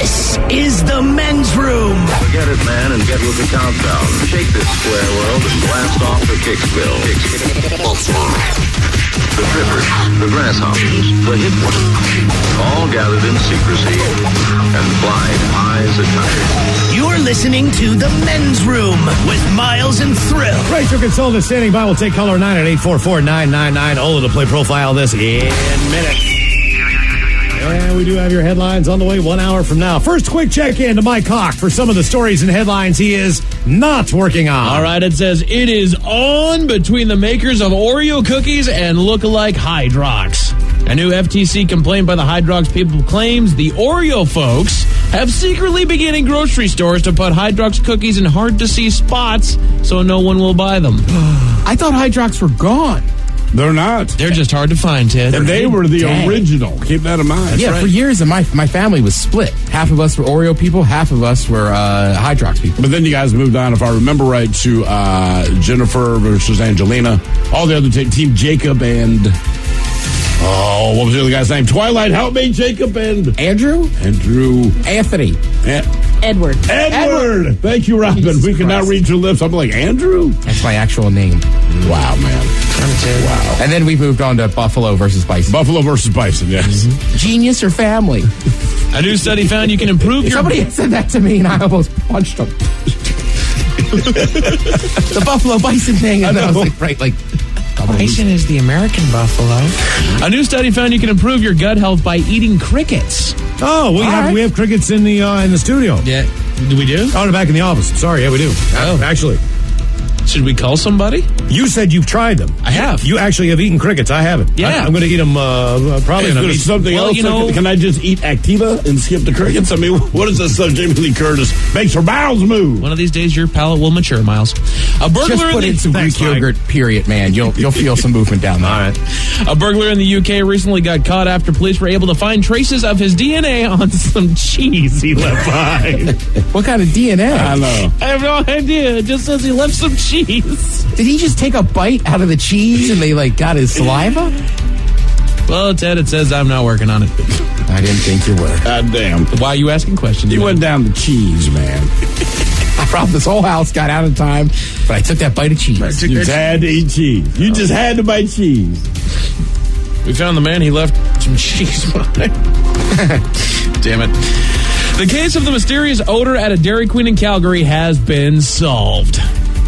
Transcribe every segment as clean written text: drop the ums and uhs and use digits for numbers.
This is the men's room. Forget it, man, and get with the countdown. Shake this square world and blast off for Kicksville. The trippers, the grasshoppers, the hip ones, all gathered in secrecy and flying high as a kite. You're listening to the men's room with Miles and Thrill. Rachel Consultant standing by. We'll take caller 9 at 844-999. Ola to play profile this in minutes. And we do have your headlines on the way 1 hour from now. First, quick check-in to Mike Hawk for some of the stories and headlines he is not working on. All right, it says it is on between the makers of Oreo cookies and lookalike Hydrox. A new FTC complaint by the Hydrox people claims the Oreo folks have secretly begun in grocery stores to put Hydrox cookies in hard-to-see spots so no one will buy them. I thought Hydrox were gone. They're not. They're just hard to find, Ted. And they were the original. Keep that in mind. Yeah, right. For years, my family was split. Half of us were Oreo people, half of us were Hydrox people. But then you guys moved on, if I remember right, to Jennifer versus Angelina. All the other Team Jacob and... Oh, what was the other guy's name? Twilight, help me, Jacob and... Andrew? Anthony. Edward. Thank you, Robin. Jesus we cannot Christ. read your lips. I'm like, Andrew? That's my actual name. Wow, man. Wow. And then we moved on to Buffalo versus Bison. Buffalo versus Bison, yes. Mm-hmm. Genius or family? A new study found you can improve your... Somebody said that to me and I almost punched him. The Buffalo Bison thing. And I was like, right, like... Bison is the American buffalo. A new study found you can improve your gut health by eating crickets. Oh, we have crickets in the studio. Yeah. Do we do? Oh, back in the office. Sorry, yeah, we do. Oh. Actually. Should we call somebody? You said you've tried them. I have. You actually have eaten crickets. I haven't. Yeah. I'm going to eat them probably. Is there something else? Can I just eat Activa and skip the crickets? I mean, what is that stuff Jamie Lee Curtis makes her bowels move? One of these days, your palate will mature, Miles. A burglar Just put in some Greek yogurt, period, man. You'll feel some movement down there. All right. A burglar in the UK recently got caught after police were able to find traces of his DNA on some cheese he left behind. What kind of DNA? I know. I have no idea. It just says he left some cheese. Did he just take a bite out of the cheese and they got his saliva? Well, Ted, it says I'm not working on it. I didn't think you were. God damn. Why are you asking questions? You man? went down the cheese, man. I robbed this whole house, got out of time, but I took that bite of cheese. You just had to eat cheese. You just had to bite cheese. We found the man. He left some cheese behind. Damn it. The case of the mysterious odor at a Dairy Queen in Calgary has been solved.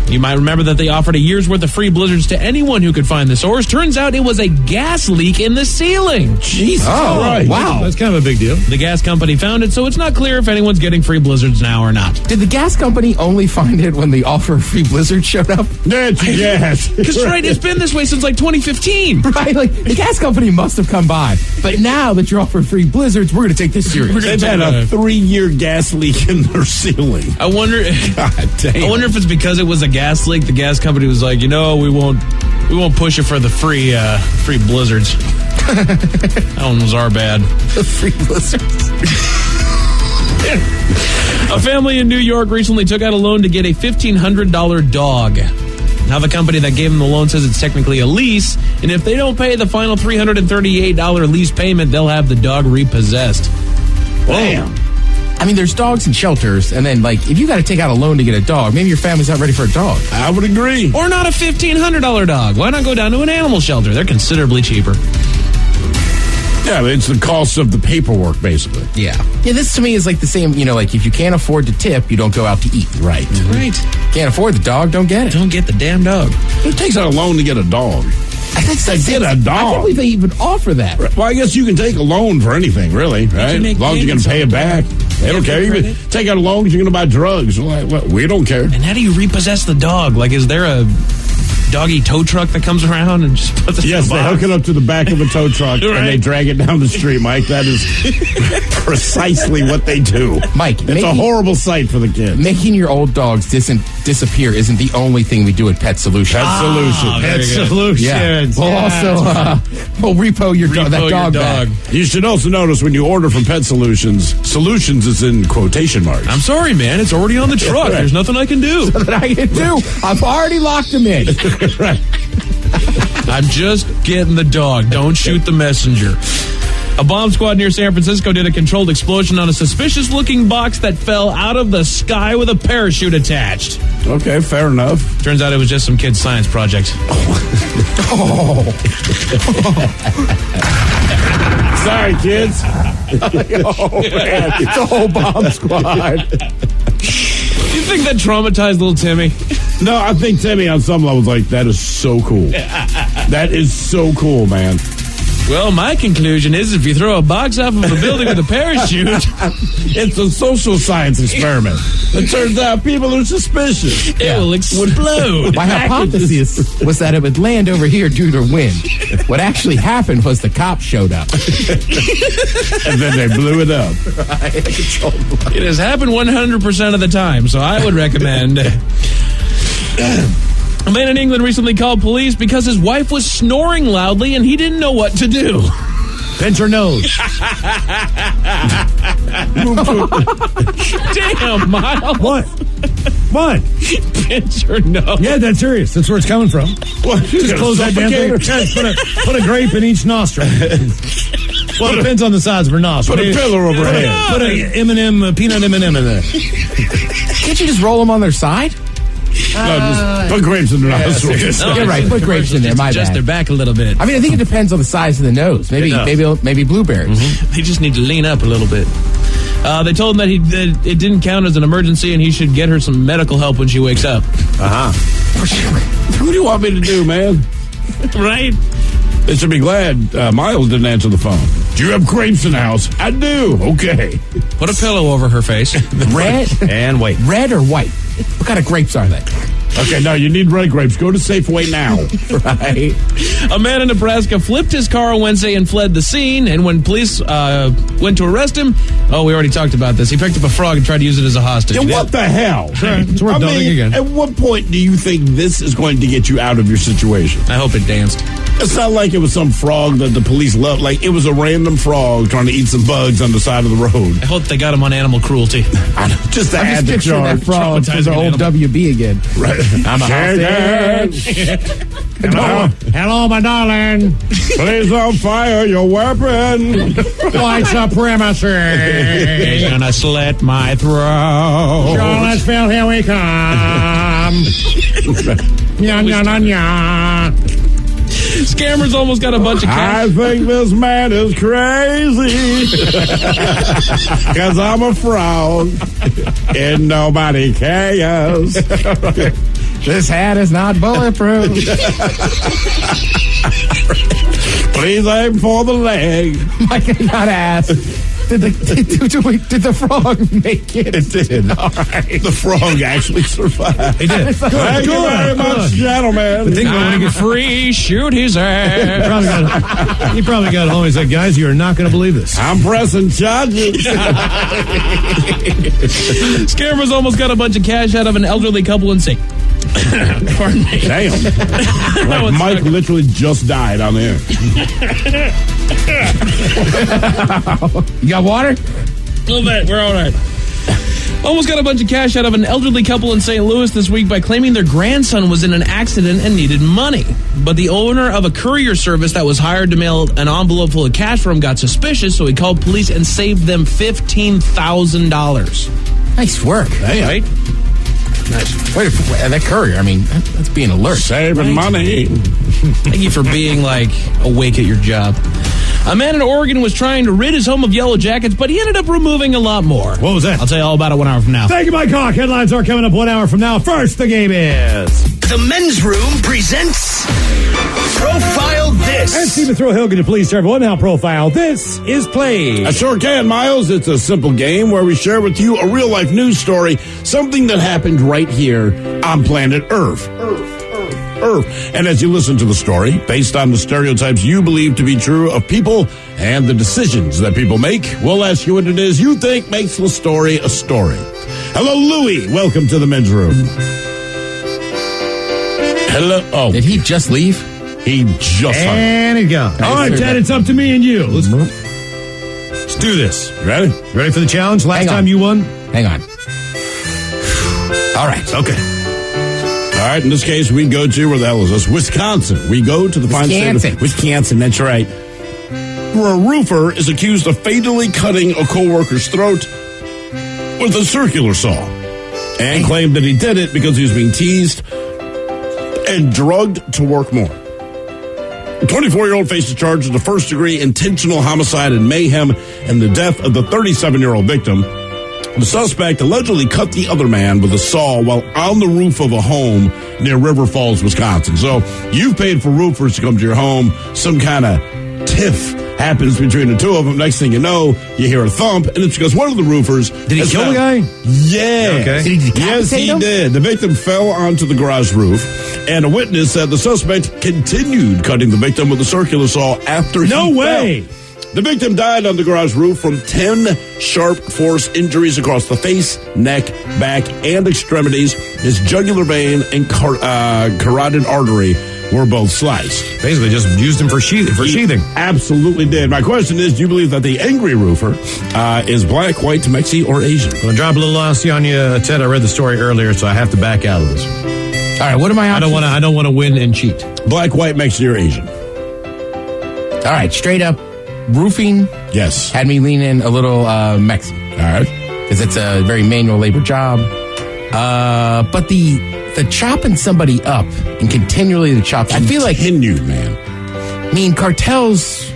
You might remember that they offered a year's worth of free blizzards to anyone who could find the source. Turns out it was a gas leak in the ceiling. Jesus Christ. Wow. That's kind of a big deal. The gas company found it, so it's not clear if anyone's getting free blizzards now or not. Did the gas company only find it when the offer of free blizzard showed up? Yes. Because, right, it's been this way since, 2015. Right? Like, the gas company must have come by. But now that you're offering free blizzards, we're going to take this serious. They've had a 3-year gas leak in their ceiling. I wonder if it's because it was a gas leak. The gas company was like, we won't push it for the free blizzards. That one was our bad. The free blizzards. A family in New York recently took out a loan to get a $1,500 dog. Now the company that gave them the loan says it's technically a lease, and if they don't pay the final $338 lease payment, they'll have the dog repossessed. Damn. I mean, there's dogs in shelters, and then, if you got to take out a loan to get a dog, maybe your family's not ready for a dog. I would agree. Or not a $1,500 dog. Why not go down to an animal shelter? They're considerably cheaper. Yeah, it's the cost of the paperwork, basically. Yeah. Yeah, this to me is like the same, if you can't afford to tip, you don't go out to eat. Right. Right. Can't afford the dog, don't get it. Don't get the damn dog. Who takes out a loan to get a dog? Get a dog. I can't believe they even offer that. Well, I guess you can take a loan for anything, really, right? As long as you're going to pay it back. They don't care. You can take out a loan because you're going to buy drugs. We don't care. And how do you repossess the dog? Is there a doggy tow truck that comes around and just puts it in the Yes, they box? hook it up to the back of a tow truck Right. and they drag it down the street, Mike. That is precisely what they do. Mike, it's a horrible sight for the kids. Making your old dogs disappear isn't the only thing we do at Pet Solutions. Pet Solutions. Yeah. We'll also we'll repo your that dog back. You should also notice when you order from Pet Solutions, solutions is in quotation marks. I'm sorry, man. It's already on the truck. There's nothing I can do. That I can do. I've already locked him in. Right. I'm just getting the dog. Don't shoot the messenger. A bomb squad near San Francisco did a controlled explosion on a suspicious-looking box that fell out of the sky with a parachute attached. Okay, fair enough. Turns out it was just some kid's science project. Sorry, kids. Oh, man. It's a whole bomb squad. You think that traumatized little Timmy? No, I think Timmy on some levels like, that is so cool. That is so cool, man. Well, my conclusion is if you throw a box off of a building with a parachute... It's a social science experiment. It turns out people are suspicious. It will explode. My hypothesis was that it would land over here due to wind. What actually happened was the cops showed up. And then they blew it up. It has happened 100% of the time, so I would recommend... A man in England recently called police because his wife was snoring loudly and he didn't know what to do. Pinch her nose. Damn, Miles. What? Pinch her nose. Yeah, that's serious. That's where it's coming from. What? Just close that damn thing. Just put a grape in each nostril. Well, it depends on the size of her nostril. Put a pillow over her head. Put a M&M, peanut M&M in there. Can't you just roll them on their side? No, just put grapes in the nostrils. You're right. Put grapes in there. My Just their bad. back a little bit. I mean, I think it depends on the size of the nose. Maybe blueberries. They just need to lean up a little bit. They told him that it didn't count as an emergency and he should get her some medical help when she wakes up. What do you want me to do, man? Right? They should be glad Miles didn't answer the phone. Do you have grapes in the house? I do. Okay. Put a pillow over her face. Red? And wait. Red or white? What kind of grapes are they? Okay, no, you need red grapes. Go to Safeway now. Right. A man in Nebraska flipped his car on Wednesday and fled the scene. And when police went to arrest him, we already talked about this. He picked up a frog and tried to use it as a hostage. Yeah, what the hell? It's worth doubling again. At what point do you think this is going to get you out of your situation? I hope it danced. It's not like it was some frog that the police loved. Like, it was a random frog trying to eat some bugs on the side of the road. I hope they got him on animal cruelty. Just to I'm add just the picturing charge. that frog for the old WB again. Right. I'm a hostage. Hello, my darling. Please don't fire your weapon. White supremacy. He's gonna slit my throat. Charlottesville, here we come. Nya, nya, nya, nya. Scammers almost got a bunch of cash. I think this man is crazy. Because I'm a frog. And nobody cares. This hat is not bulletproof. Please aim for the leg. I cannot ask. Did the frog make it? It did. All right. The frog actually survived. He did. Thank you very much, gentlemen. I'm free, shoot his ass. He probably got home. He said, guys, you are not going to believe this. I'm pressing charges. Scammers almost got a bunch of cash out of an elderly couple in St. Pardon me. Damn. Like Mike literally just died on the You got water? A little bit. We're all right. Almost got a bunch of cash out of an elderly couple in St. Louis this week by claiming their grandson was in an accident and needed money. But the owner of a courier service that was hired to mail an envelope full of cash for him got suspicious, so he called police and saved them $15,000. Nice work. Hey, Right? Nice. Wait, that courier, I mean, that's being alert. saving money. Thank you for being, awake at your job. A man in Oregon was trying to rid his home of yellow jackets, but he ended up removing a lot more. What was that? I'll tell you all about it 1 hour from now. Thank you, Mike Hawk. Headlines are coming up 1 hour from now. First, the game is... The Men's Room presents Profile This. And Stephen Thrill-Hill, could you please tell everyone how Profile This is played? I sure can, Miles. It's a simple game where we share with you a real-life news story, something that happened right here on planet Earth. And as you listen to the story, based on the stereotypes you believe to be true of people and the decisions that people make, we'll ask you what it is you think makes the story a story. Hello, Louie. Welcome to the Men's Room. Hello. Oh, Did he just leave? he just hung. And he's gone. All right, sir. Ted, it's up to me and you. Let's do this. You ready? Ready for the challenge? Last Hang on. time you won? Hang on. All right. Okay. All right, in this case, we go to, where the hell is this? Wisconsin. We go to the fine state of Wisconsin. Wisconsin, that's right. where a roofer is accused of fatally cutting a co-worker's throat with a circular saw and claimed that he did it because he was being teased and drugged to work more. The 24-year-old faces charges of first-degree intentional homicide and mayhem and the death of the 37-year-old victim. The suspect allegedly cut the other man with a saw while on the roof of a home near River Falls, Wisconsin. So you've paid for roofers to come to your home. Some kind of tiff happens between the two of them. Next thing you know, you hear a thump, and it's because one of the roofers... Did he kill the guy? Yeah. Okay. Did he decapitate Yes, he him? did. The victim fell onto the garage roof, and a witness said the suspect continued cutting the victim with a circular saw after he No fell. way. The victim died on the garage roof from 10 sharp force injuries across the face, neck, back, and extremities. His jugular vein and carotid artery were both sliced. Basically just used him for sheathing. Absolutely did. My question is, do you believe that the angry roofer is black, white, Mexi, or Asian? I'm going to drop a little honesty on you, Ted. I read the story earlier, so I have to back out of this. All right, what are my options? I don't want to win and cheat. Black, white, Mexi, or Asian? All right, straight up, roofing Yes. had me lean in a little Mexican. All right. Because it's a very manual labor job. But the chopping somebody up and continually the chop, I feel like, Continued, man. I mean, cartels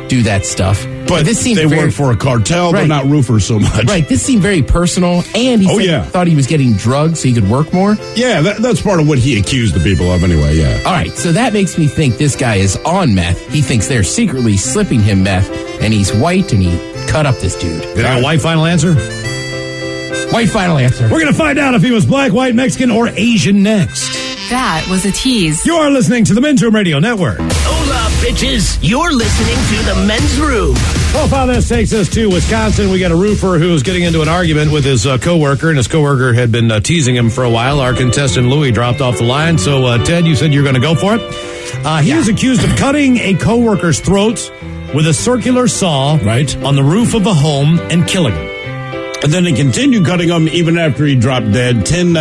do that stuff. But this seems they very, work for a cartel. They're Right. not roofers so much. Right, this seemed very personal, and he thought he was getting drugs so he could work more. Yeah, that's part of what he accused the people of anyway, yeah. All right, so that makes me think this guy is on meth. He thinks they're secretly slipping him meth, and he's white, and he cut up this dude. Did I have a white final answer? White final answer. We're going to find out if he was black, white, Mexican, or Asian next. That was a tease. You are listening to the Men's Room Radio Network. Hola, bitches. You're listening to the Men's Room. Profile this takes us to Wisconsin. We got a roofer who was getting into an argument with his coworker, and his coworker had been teasing him for a while. Our contestant Louie dropped off the line. So, Ted, you said you were going to go for it. He was accused of cutting a coworker's throat with a circular saw on the roof of a home and killing him. And then they continued cutting him even after he dropped dead. 10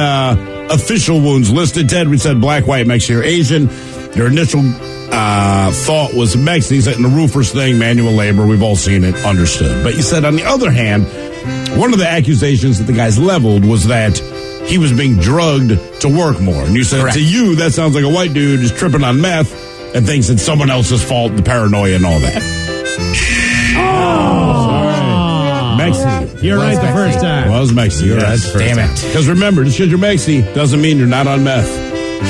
official wounds listed. Ted, we said black, white, Mexican, or Asian. Your initial thought was Mexican. He said in the roofer's thing, manual labor. We've all seen it, understood. But you said, on the other hand, one of the accusations that the guys leveled was that he was being drugged to work more. And you said, Correct. to you, that sounds like a white dude is tripping on meth and thinks it's someone else's fault, the paranoia and all that. Mexi. You're right the Mexi. first time. Was Mexi. You're right. Damn it. Because remember, just because you're Mexi doesn't mean you're not on meth.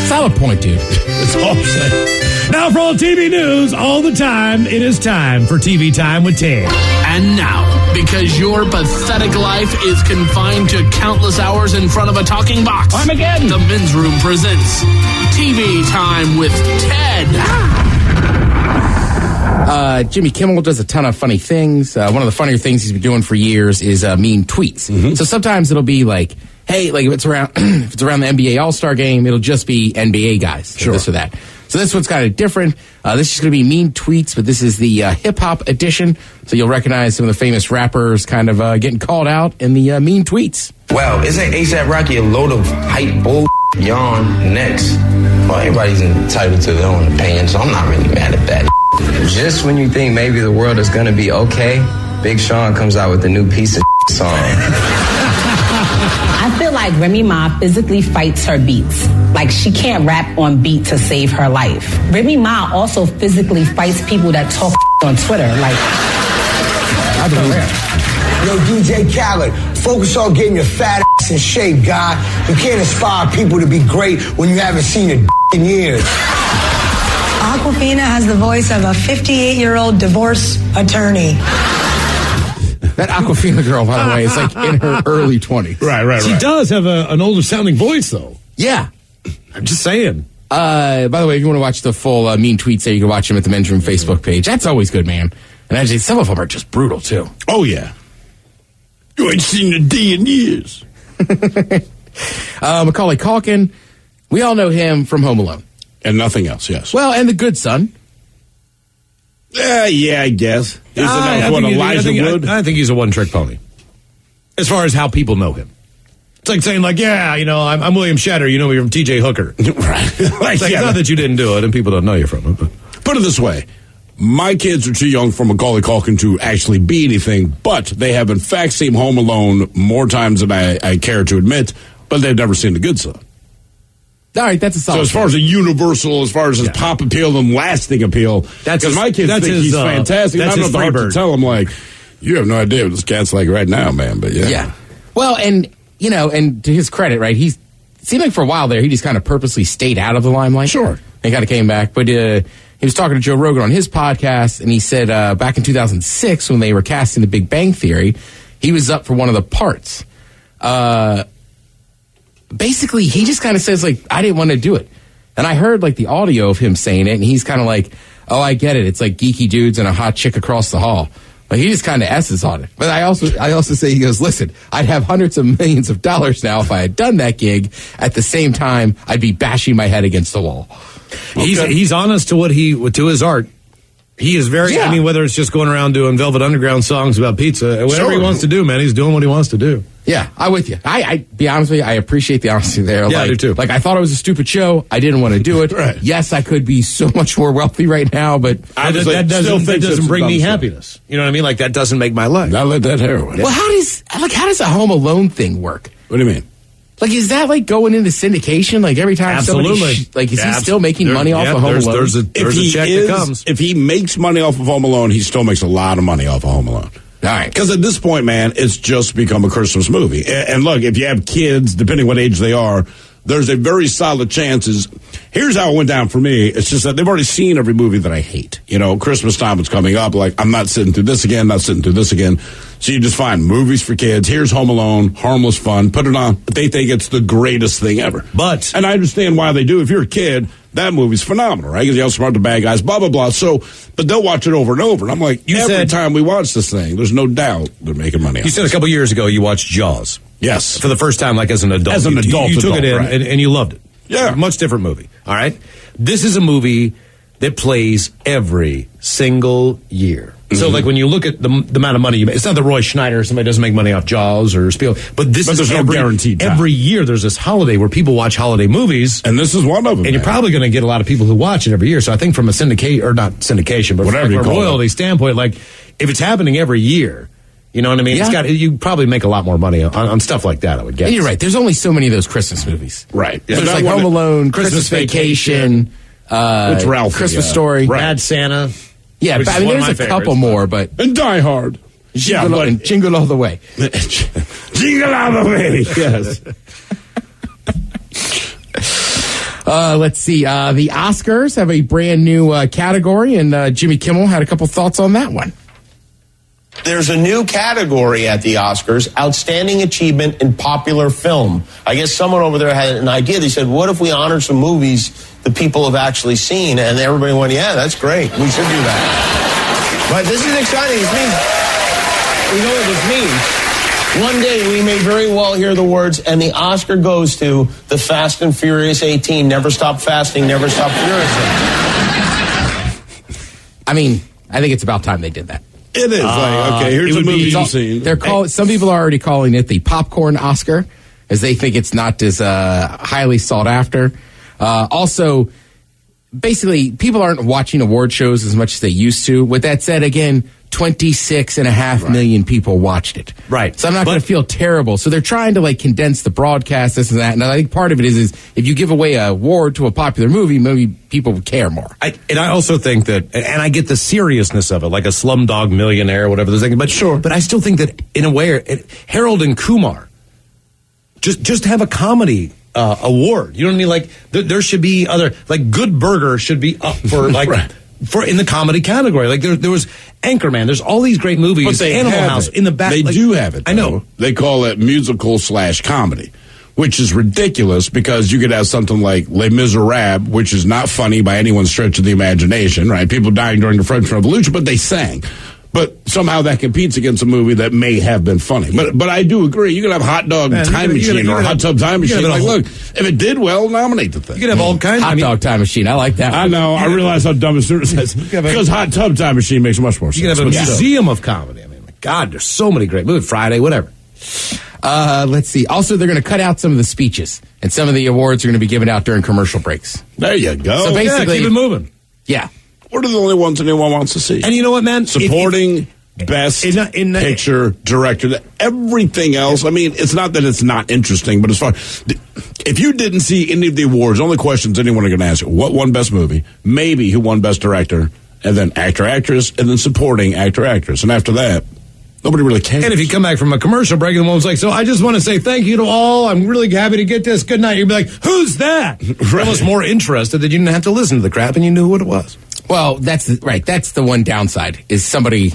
Solid point, dude. That's all I'm saying. Now for all TV news, all the time, it is time for TV Time with Ted. And now, because your pathetic life is confined to countless hours in front of a talking box, Armageddon. the Men's Room presents TV Time with Ted. Jimmy Kimmel does a ton of funny things. One of the funnier things he's been doing for years is mean tweets. Mm-hmm. So sometimes it'll be like, hey, like if it's around if it's around the NBA All-Star game, it'll just be NBA guys, Sure. this or that. So this one's kind of different. This is going to be mean tweets, but this is the hip-hop edition. So you'll recognize some of the famous rappers kind of getting called out in the mean tweets. Wow, isn't ASAP Rocky a load of hype bull? Yawn next. Well, everybody's entitled to their own opinion, so I'm not really mad at that. Just when you think maybe the world is gonna be okay, Big Sean comes out with a new piece of song. I feel like Remy Ma physically fights her beats. Like she can't rap on beat to save her life. Remy Ma also physically fights people that talk on Twitter. Like, I believe it. Yo, DJ Khaled, focus on getting your fat ass in shape, guy. You can't inspire people to be great when you haven't seen a in years. Aquafina has the voice of a 58-year-old divorce attorney. That Aquafina girl, by the way, is like in her early 20s. Right. She does have an older sounding voice, though. Yeah. I'm just saying. By the way, if you want to watch the full mean tweets there, you can watch them at the Men's Room Facebook page. That's always good, man. And actually, some of them are just brutal, too. Oh, yeah. You ain't seen a D in years. Macaulay Culkin, we all know him from Home Alone. And nothing else, yes. Well, and The Good Son. Yeah, I guess. Isn't that what Elijah Wood? I think he's a one-trick pony. As far as how people know him. It's like saying, like, yeah, you know, I'm William Shatner. You know me from T.J. Hooker. Right. It's like, not that you didn't do it and people don't know you from it. But put it this way. My kids are too young for Macaulay Culkin to actually be anything, but they have in fact seen Home Alone more times than I care to admit, but they've never seen the good stuff. All right, that's a solid. So as far as a universal, as far as his pop appeal and lasting appeal, because my kids think he's fantastic. That's I don't know the heart to tell them, like, you have no idea what this cat's like right now, man. But yeah. Well, and and to his credit, right, he seemed like for a while there he just kind of purposely stayed out of the limelight. Sure, and kind of came back, but he was talking to Joe Rogan on his podcast, and he said back in 2006 when they were casting The Big Bang Theory, he was up for one of the parts. Basically, he just kind of says, like, I didn't want to do it. And I heard, like, the audio of him saying it, and he's kind of like, oh, I get it. It's like geeky dudes and a hot chick across the hall. Like, he just kind of S's on it. But I also say, he goes, listen, I'd have hundreds of millions of dollars now if I had done that gig. At the same time, I'd be bashing my head against the wall. He's honest to to his art. He is very, I mean, whether it's just going around doing Velvet Underground songs about pizza, whatever he wants to do, man, he's doing what he wants to do. Yeah, I'm with you. I be honest with you, I appreciate the honesty there. Yeah, I do too. Like, I thought it was a stupid show. I didn't want to do it. Right. Yes, I could be so much more wealthy right now, but that doesn't bring me happiness. You know what I mean? Like, that doesn't make my life. Not let that heroin. Well, how does a Home Alone thing work? What do you mean? Like, is that like going into syndication? Like every time Absolutely. somebody, is he still making money off of Home Alone? There's a check that comes. If he makes money off of Home Alone, he still makes a lot of money off of Home Alone. All right. Because at this point, man, it's just become a Christmas movie. And look, if you have kids, depending what age they are, there's a very solid chances. Here's how it went down for me. It's just that they've already seen every movie that I hate. You know, Christmas time is coming up. Like, I'm not sitting through this again, So you just find movies for kids. Here's Home Alone, harmless fun. Put it on. They think it's the greatest thing ever. And I understand why they do. If you're a kid, that movie's phenomenal, right? Because you outsmart the bad guys, blah, blah, blah. So, but they'll watch it over and over. And I'm like, every time we watch this thing, there's no doubt they're making money on it. You said a couple years ago you watched Jaws. Yes. For the first time, like as an adult. As an adult. You took it in right. and you loved it. Yeah. Much different movie. All right. This is a movie that plays every single year. So, like, when you look at the amount of money you make, it's not the Roy Schneider, somebody doesn't make money off Jaws or Spiel, but there's no guaranteed time. Every year there's this holiday where people watch holiday movies. And this is one of them. And you're probably going to get a lot of people who watch it every year. So I think from a syndicate, or not syndication, but whatever from a royalty standpoint, like, if it's happening every year, you know what I mean? Yeah. You probably make a lot more money on stuff like that, I would guess. And you're right. There's only so many of those Christmas movies. Right. Yeah. There's like Home Alone, Christmas Vacation, it's Ralphie, Christmas Story. Right. Bad Santa. Yeah, but I mean, there's a couple more, but... And Die Hard. Jingle All the Way. Jingle All the Way, yes. Let's see. The Oscars have a brand new category, and Jimmy Kimmel had a couple thoughts on that one. There's a new category at the Oscars, Outstanding Achievement in Popular Film. I guess someone over there had an idea. They said, what if we honor some movies that people have actually seen? And everybody went, yeah, that's great. We should do that. But this is exciting. It means, you know what this means? One day we may very well hear the words, and the Oscar goes to the Fast and Furious 18. Never stop fasting, never stop furiousing. I mean, I think it's about time they did that. It is. Okay, here's a movie you've seen. Some people are already calling it the popcorn Oscar, as they think it's not as highly sought after. Also, basically, people aren't watching award shows as much as they used to. With that said, again, 26.5 million people watched it. Right. So I'm not going to feel terrible. So they're trying to like condense the broadcast, this and that. And I think part of it is if you give away an award to a popular movie, maybe people would care more. I also think that, and I get the seriousness of it, like a Slumdog Millionaire or whatever they're thinking, but sure. But I still think that in a way, Harold and Kumar, just have a comedy award. You know what I mean? Like there should be other, like Good Burger should be up for like. Right. For in the comedy category, like there was Anchorman. There's all these great movies. But they Animal House in the back. They do have it. Though. I know. They call it musical/comedy, which is ridiculous because you could have something like Les Miserables, which is not funny by anyone's stretch of the imagination, right? People dying during the French Revolution, but they sang. But somehow that competes against a movie that may have been funny. But I do agree. You can have Hot Dog Time Machine or Hot Tub Time Machine. Like, look, if it did well, nominate the thing. You can have all kinds. Hot Dog Time Machine. I like that. I know. I realize how dumb it says. Because Hot Tub Time Machine makes much more sense. You can have a museum of comedy. I mean, my God, there's so many great movies. Friday, whatever. Let's see. Also, they're going to cut out some of the speeches, and some of the awards are going to be given out during commercial breaks. There you go. So basically, keep it moving. Yeah. What are the only ones anyone wants to see? And you know what, man? Supporting, best picture, director, everything else. I mean, it's not that it's not interesting, but as far if you didn't see any of the awards, only questions anyone are going to ask you: what won best movie? Maybe who won best director, and then actor, actress, and then supporting actor, actress, and after that, nobody really cares. And if you come back from a commercial break and the woman's like, so I just want to say thank you to all. I'm really happy to get this. Good night. You'd be like, who's that? You're almost more interested that you didn't have to listen to the crap and you knew what it was. Well, that's the one downside is somebody,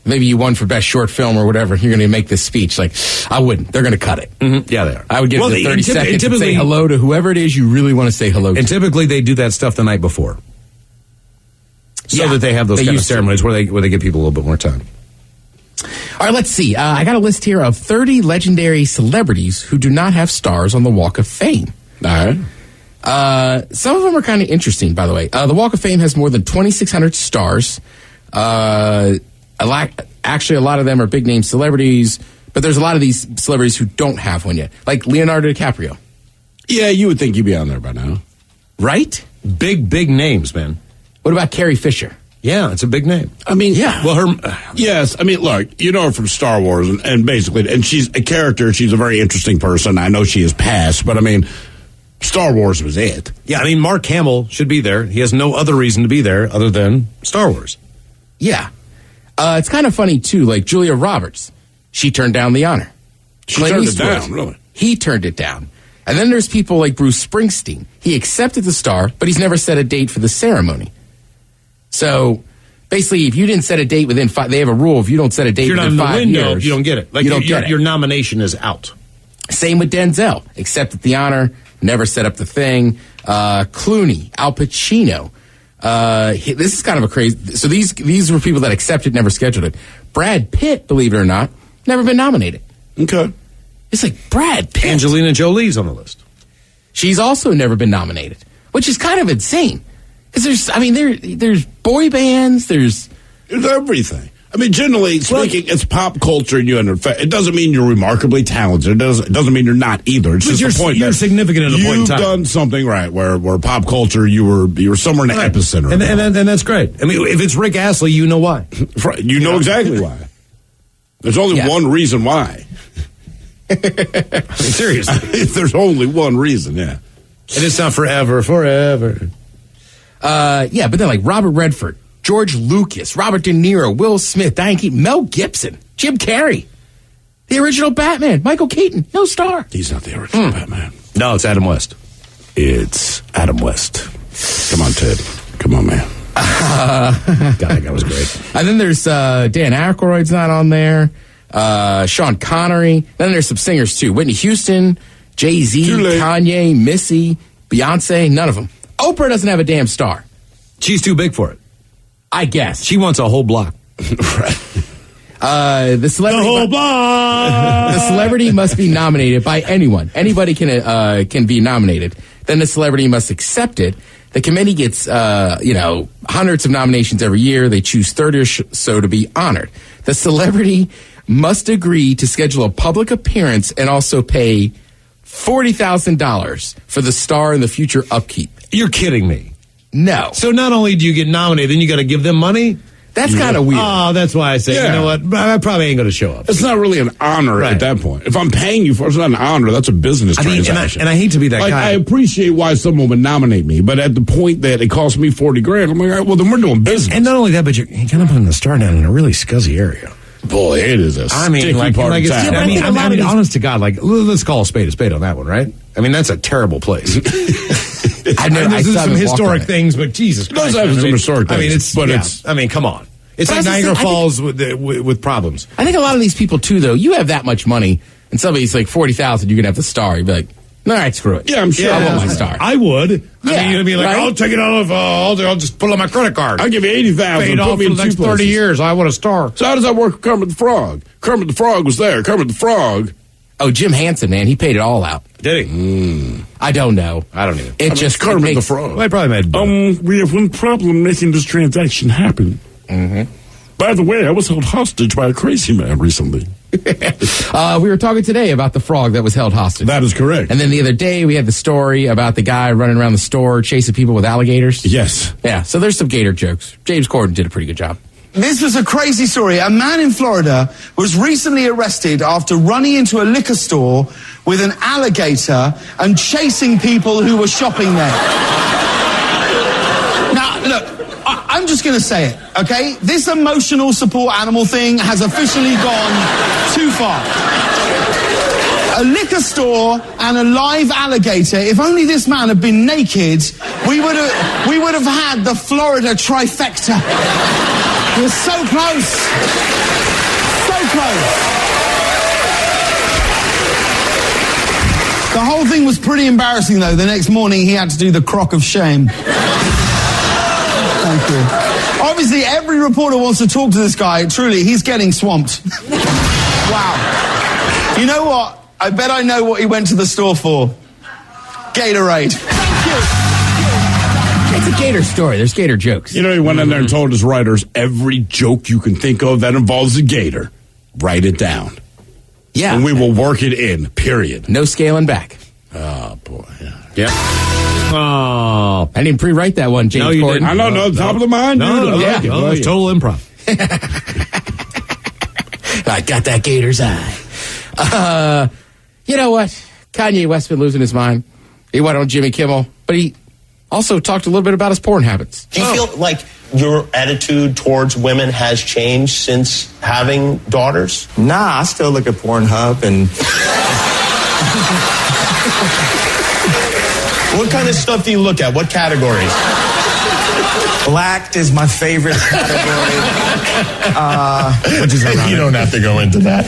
maybe you won for best short film or whatever. You're going to make this speech. Like, I wouldn't. They're going to cut it. Mm-hmm. Yeah, they are. I would give it 30 seconds to say hello to whoever it is you really want to say hello to. And typically they do that stuff the night before. So that they have those kind of ceremonies where they give people a little bit more time. All right, let's see. I got a list here of 30 legendary celebrities who do not have stars on the Walk of Fame. All right. Some of them are kind of interesting, by the way. The Walk of Fame has more than 2,600 stars. Actually, a lot of them are big-name celebrities, but there's a lot of these celebrities who don't have one yet, like Leonardo DiCaprio. Yeah, you would think you'd be on there by now. Right? Big names, man. What about Carrie Fisher? Yeah, it's a big name. I mean, yeah. Well, yes. I mean, look, you know her from Star Wars, and basically, and she's a character. She's a very interesting person. I know she has passed, but I mean, Star Wars was it. Yeah, I mean, Mark Hamill should be there. He has no other reason to be there other than Star Wars. Yeah. It's kind of funny, too, like Julia Roberts. She turned down the honor. She turned it down, really? He turned it down. And then there's people like Bruce Springsteen. He accepted the star, but he's never set a date for the ceremony. So, basically, if you didn't set a date within they have a rule, if you don't set a date within 5 years, you don't get it. Like, you don't get it. Your nomination is out. Same with Denzel. Accepted the honor, never set up the thing. Clooney, Al Pacino. This is kind of a crazy. So these were people that accepted, never scheduled it. Brad Pitt, believe it or not, never been nominated. Okay. It's like Brad Pitt. Angelina Jolie's on the list. She's also never been nominated, which is kind of insane. Because there's boy bands, there's everything. I mean, generally speaking, it's pop culture, and it doesn't mean you're remarkably talented. It doesn't mean you're not either. It's just the point you're significant at a point in time. You've done something right where pop culture, you were somewhere in the epicenter. And that's great. I mean, if it's Rick Astley, you know why. You know exactly why. There's only one reason why. Seriously. There's only one reason, yeah. And it's not forever. Yeah, but then like Robert Redford, George Lucas, Robert De Niro, Will Smith, Diane Keaton, Mel Gibson, Jim Carrey, the original Batman, Michael Keaton, no star. He's not the original Batman. No, it's Adam West. It's Adam West. Come on, Ted. Come on, man. God, that guy was great. And then there's Dan Aykroyd's not on there. Sean Connery. Then there's some singers too. Whitney Houston, Jay-Z, Kanye, Missy, Beyonce, none of them. Oprah doesn't have a damn star. She's too big for it. I guess. She wants a whole block. Right. The celebrity must be nominated by anyone. Anybody can be nominated. Then the celebrity must accept it. The committee gets hundreds of nominations every year. They choose 30 or so to be honored. The celebrity must agree to schedule a public appearance and also pay $40,000 for the star and the future upkeep. You're kidding me. No. So not only do you get nominated, then you got to give them money? That's kind of weird. Oh, that's why I say, you know what? I probably ain't going to show up. It's not really an honor at that point. If I'm paying you for it, it's not an honor. That's a business transaction. And I hate to be that guy. I appreciate why someone would nominate me, but at the point that it costs me $40,000, I'm like, all right, well, then we're doing business. And not only that, but you're kind of putting the star down in a really scuzzy area. Boy, it is a sticky part of town. I mean, honest to God, like, let's call a spade on that one, right? I mean, that's a terrible place. I saw some historic things, but Jesus Christ. Those have some historic things. I mean, come on. It's like Niagara Falls with problems. I think a lot of these people, too, though, you have that much money, and somebody's like $40,000, you're going to have the star. You'd be like, all right, screw it. Yeah, I'm sure. I want my star. I would. I mean, you'd be like, right? I'll take it out of, I'll just pull out my credit card. I'll give you $80,000. Paid off for the next 30 years. I want a star. So how does that work with Kermit the Frog? Kermit the Frog was there. Kermit the Frog. Oh, Jim Henson, man. He paid it all out. Did he? I don't know. I don't either. Kermit the Frog. Well, I probably made we have one problem making this transaction happen. Mm-hmm. By the way, I was held hostage by a crazy man recently. We were talking today about the frog that was held hostage. That is correct. And then the other day we had the story about the guy running around the store chasing people with alligators. Yes. Yeah, so there's some gator jokes. James Corden did a pretty good job. This was a crazy story. A man in Florida was recently arrested after running into a liquor store with an alligator and chasing people who were shopping there. Now, look, I'm just going to say it, okay? This emotional support animal thing has officially gone too far. A liquor store and a live alligator. If only this man had been naked, we would have had the Florida trifecta. We're so close. So close. The whole thing was pretty embarrassing, though. The next morning, he had to do the crock of shame. Thank you. Obviously, every reporter wants to talk to this guy. Truly, he's getting swamped. Wow. You know what? I bet I know what he went to the store for. Gatorade. Thank you. It's a gator story. There's gator jokes. You know, he went in there and told his writers, every joke you can think of that involves a gator, write it down. Yeah. And we will work it in, period. No scaling back. Oh, boy. Yep. Oh. I didn't pre-write that one, James Corden. Didn't. I know, no, top of the mind. No, dude. yeah. Like it. No, it's total improv. I got that gator's eye. You know what? Kanye West been losing his mind. He went on Jimmy Kimmel, but he also talked a little bit about his porn habits. Do you feel like your attitude towards women has changed since having daughters? Nah, I still look at Pornhub and... What kind of stuff do you look at? What categories? Black is my favorite category. You don't have to go into that.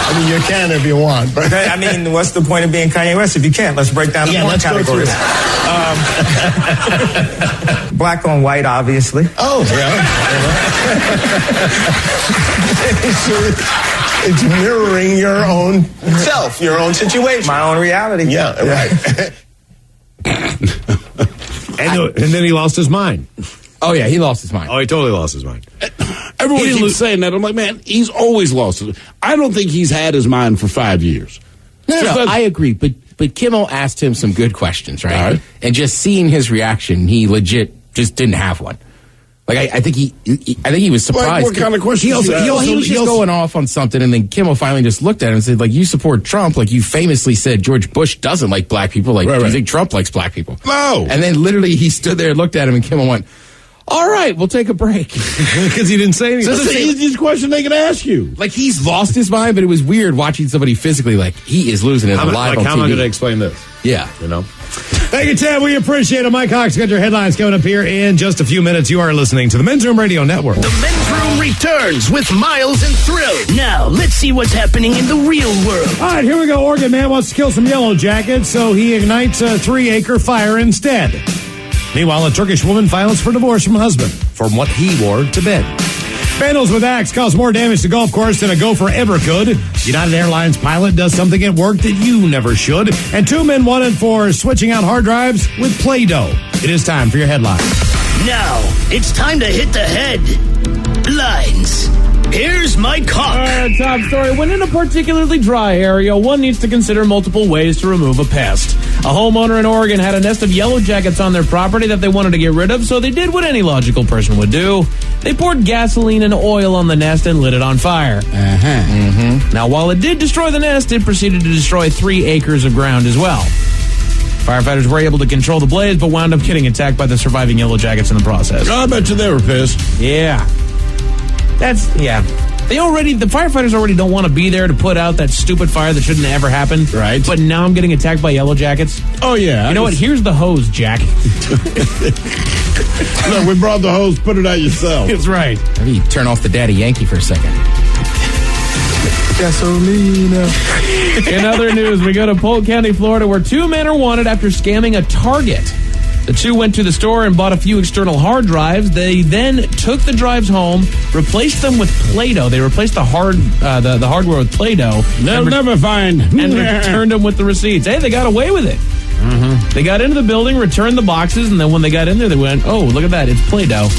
I mean, you can if you want. But I mean, what's the point of being Kanye West if you can't? Let's break down the porn categories. Black on white, obviously. Oh, yeah. It's mirroring your own self, your own situation. My own reality. Yeah, right. And then he lost his mind. Oh, yeah, he lost his mind. Oh, he totally lost his mind. Everyone keeps saying that. I'm like, man, he's always lost it. I don't think he's had his mind for 5 years. No, I agree. But Kimmel asked him some good questions, right? All right. And just seeing his reaction, he legit just didn't have one. Like I think he was surprised. Like what kind of questions? He was just going off on something, and then Kimmel finally just looked at him and said, "Like you support Trump? Like you famously said George Bush doesn't like black people. Like do you think Trump likes black people?" No. And then literally he stood there and looked at him, and Kimmel went, "All right, we'll take a break," because he didn't say anything. That's the easiest question they could ask you. Like he's lost his mind, but it was weird watching somebody physically like he is losing it live on TV. How am I going to explain this? Yeah, you know. Thank you, Ted. We appreciate it. Mike Hawk's got your headlines coming up here in just a few minutes. You are listening to the Men's Room Radio Network. The Men's Room returns with Miles and Thrill. Now, let's see what's happening in the real world. All right, here we go. Oregon man wants to kill some yellow jackets, so he ignites a 3-acre fire instead. Meanwhile, a Turkish woman files for divorce from husband from what he wore to bed. Vandals with axe cause more damage to golf course than a gopher ever could. United Airlines pilot does something at work that you never should. And 2 men wanted for switching out hard drives with Play-Doh. It is time for your headlines. Now, it's time to hit the headlines. Here's Mike Hawk. All right, top story. When in a particularly dry area, one needs to consider multiple ways to remove a pest. A homeowner in Oregon had a nest of yellow jackets on their property that they wanted to get rid of, so they did what any logical person would do. They poured gasoline and oil on the nest and lit it on fire. Now, while it did destroy the nest, it proceeded to destroy 3 acres of ground as well. Firefighters were able to control the blaze, but wound up getting attacked by the surviving yellow jackets in the process. I bet you they were pissed. Yeah. The firefighters already don't want to be there to put out that stupid fire that shouldn't ever happen. Right. But now I'm getting attacked by yellow jackets. Oh, yeah. You know what? Here's the hose, Jack. Look, we brought the hose. Put it out yourself. That's right. Maybe turn off the Daddy Yankee for a second. Gasolina. In other news, we go to Polk County, Florida, where 2 men are wanted after scamming a Target. The 2 went to the store and bought a few external hard drives. They then took the drives home, replaced them with Play-Doh. They replaced the hardware with Play-Doh. They'll never find. And returned them with the receipts. Hey, they got away with it. They got into the building, returned the boxes, and then when they got in there, they went, "Oh, look at that. It's Play-Doh."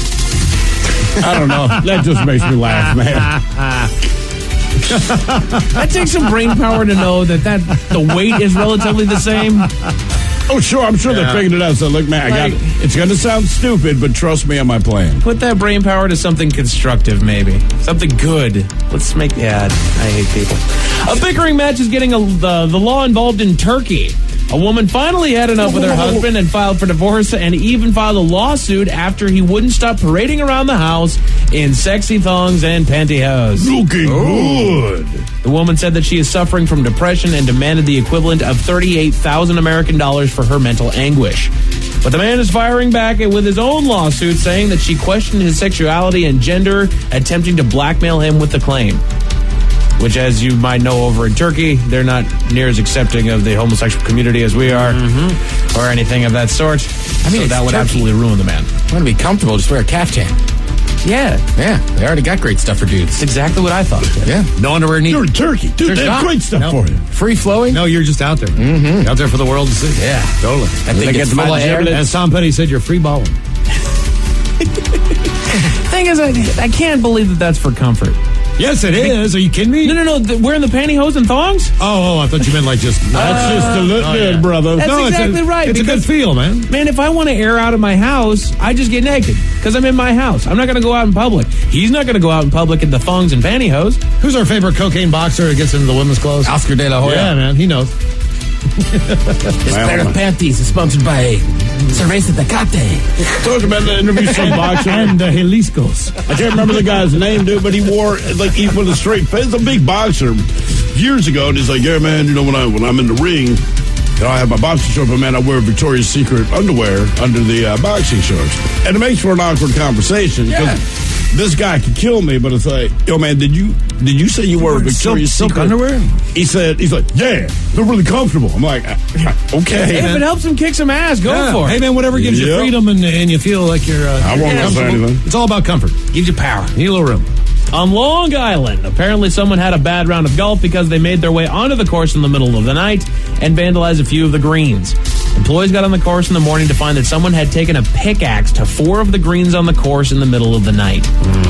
I don't know. That just makes me laugh, man. That takes some brain power to know that the weight is relatively the same. Oh, sure. I'm sure they figured it out. So, look, man, it's going to sound stupid, but trust me on my plan. Put that brain power to something constructive, maybe. Something good. Let's make... Yeah, I hate people. A bickering match is getting the law involved in Turkey. A woman finally had enough with her husband and filed for divorce and even filed a lawsuit after he wouldn't stop parading around the house in sexy thongs and pantyhose. Looking good. The woman said that she is suffering from depression and demanded the equivalent of $38,000 American for her mental anguish. But the man is firing back with his own lawsuit, saying that she questioned his sexuality and gender, attempting to blackmail him with the claim. Which, as you might know, over in Turkey, they're not near as accepting of the homosexual community as we are, or anything of that sort. I mean, so that would absolutely ruin the man. I want to be comfortable, just wear a caftan. Yeah. Yeah, they already got great stuff for dudes. That's exactly what I thought. Yeah. No underwear needed. You're in Turkey. Dude, they have great stuff for you. Free flowing? No, you're just out there. Mm-hmm. Out there for the world to see. Yeah. Totally. I think it's full of air. As Tom Petty said, you're free balling. Thing is, I can't believe that that's for comfort. Yes, it is. Are you kidding me? No. Wearing the pantyhose and thongs? Oh, I thought you meant like just... That's just to look good, brother. That's exactly right. It's a good feel, man. Man, if I want to air out of my house, I just get naked because I'm in my house. I'm not going to go out in public. He's not going to go out in public in the thongs and pantyhose. Who's our favorite cocaine boxer that gets into the women's clothes? Oscar De La Hoya. Yeah, man. He knows. This pair of panties is sponsored by Cerveza Tecate. Talk about the interview some boxer. And the Jaliscos. I can't remember the guy's name, dude, but he wore, like, he with a straight face. He's a big boxer years ago, and he's like, yeah, man, you know, when I'm in the ring, you know, I have my boxing shorts, but, man, I wear Victoria's Secret underwear under the boxing shorts. And it makes for an awkward conversation, because this guy could kill me, but it's like, yo, man, did you say you wore Victoria's Secret underwear? He's like, yeah, they're really comfortable. I'm like, okay. If it helps him kick some ass, go for it. Hey, man, whatever gives you freedom and you feel like you're I won't say anything. It's all about comfort. Gives you power. Need a little room. On Long Island, apparently someone had a bad round of golf because they made their way onto the course in the middle of the night and vandalized a few of the greens. Employees got on the course in the morning to find that someone had taken a pickaxe to 4 of the greens on the course in the middle of the night.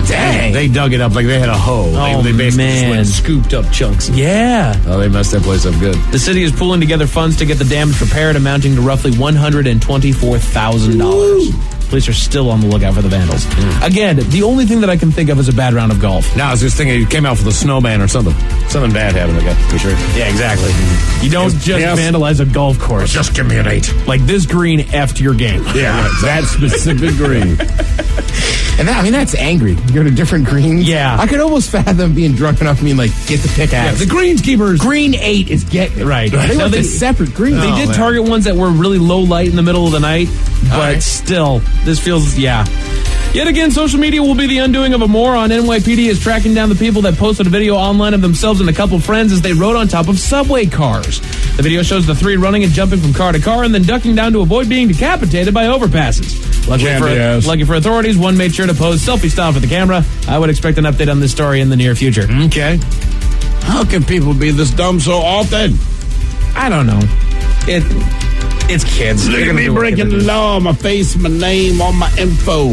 Dang. They dug it up like they had a hoe. Oh, they basically just went and scooped up chunks. Yeah. Oh, they messed that place up good. The city is pulling together funds to get the damage repaired, amounting to roughly $124,000. Police are still on the lookout for the vandals. Again, the only thing that I can think of is a bad round of golf. No, I was just thinking he came out with a snowman or something. Something bad happened, okay, for sure. Yeah, exactly. You don't vandalize a golf course. Just give me an 8. Like this green effed your game. Yeah, that specific green. And that's angry. You're at a different green. Yeah. I could almost fathom being drunk enough to being like, get the pickaxe. Yeah, the greenskeepers. Green 8 is get right. They want the separate green. They did target ones that were really low light in the middle of the night, but still, this feels, Yet again, social media will be the undoing of a moron. NYPD is tracking down the people that posted a video online of themselves and a couple friends as they rode on top of subway cars. The video shows the 3 running and jumping from car to car and then ducking down to avoid being decapitated by overpasses. Lucky for authorities, one made sure to pose selfie style for the camera. I would expect an update on this story in the near future. Okay. How can people be this dumb so often? I don't know. It's kids. Look at me breaking the law. My face, my name, all my info.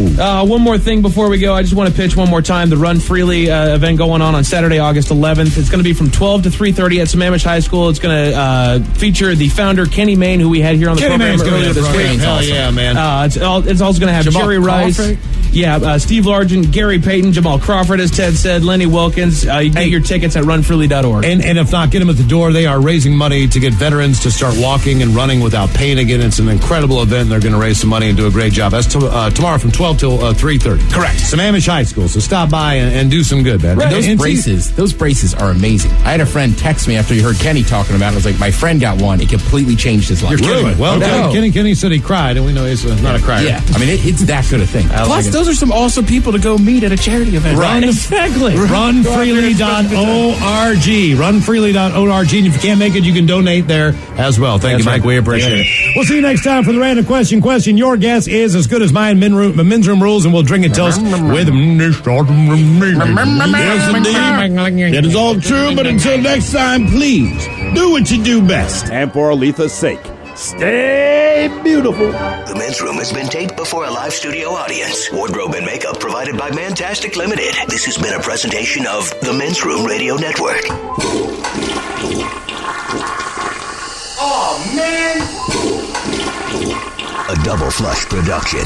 One more thing before we go. I just want to pitch one more time the Run Freely event going on Saturday, August 11th. It's going to be from 12 to 3:30 at Sammamish High School. It's going to feature the founder, Kenny Mayne, who we had here on the program earlier this week. Hell yeah, man. It's also going to have Jerry Rice. Steve Largent, Gary Payton, Jamal Crawford, as Ted said, Lenny Wilkins. You can get your tickets at runfreely.org. And if not, get them at the door. They are raising money to get veterans to start walking and running without pain again. It's an incredible event. They're going to raise some money and do a great job. That's tomorrow from 12 till 3:30. Correct. Sammamish High School. So stop by and do some good, man. Right. Those braces are amazing. I had a friend text me after he heard Kenny talking about it. I was like, my friend got one. It completely changed his life. You're kidding me. Well, Kenny said he cried, and we know he's not a crier. Yeah. I mean, it's that good a thing. Plus, those are some awesome people to go meet at a charity event. Exactly. Runfreely.org. Runfreely.org. And if you can't make it, you can donate there as well. Thank you, Mike. We appreciate it. We'll see you next time for the random question. Your guess is as good as mine. Men's room rules, and we'll drink a toast with Yes, indeed. It is all true, but until next time, please do what you do best. And for Aletha's sake, Stay beautiful. The Men's Room has been taped before a live studio audience. Wardrobe and makeup provided by Mantastic Limited. This has been a presentation of the Men's Room Radio Network. Oh, man. A Double Flush production.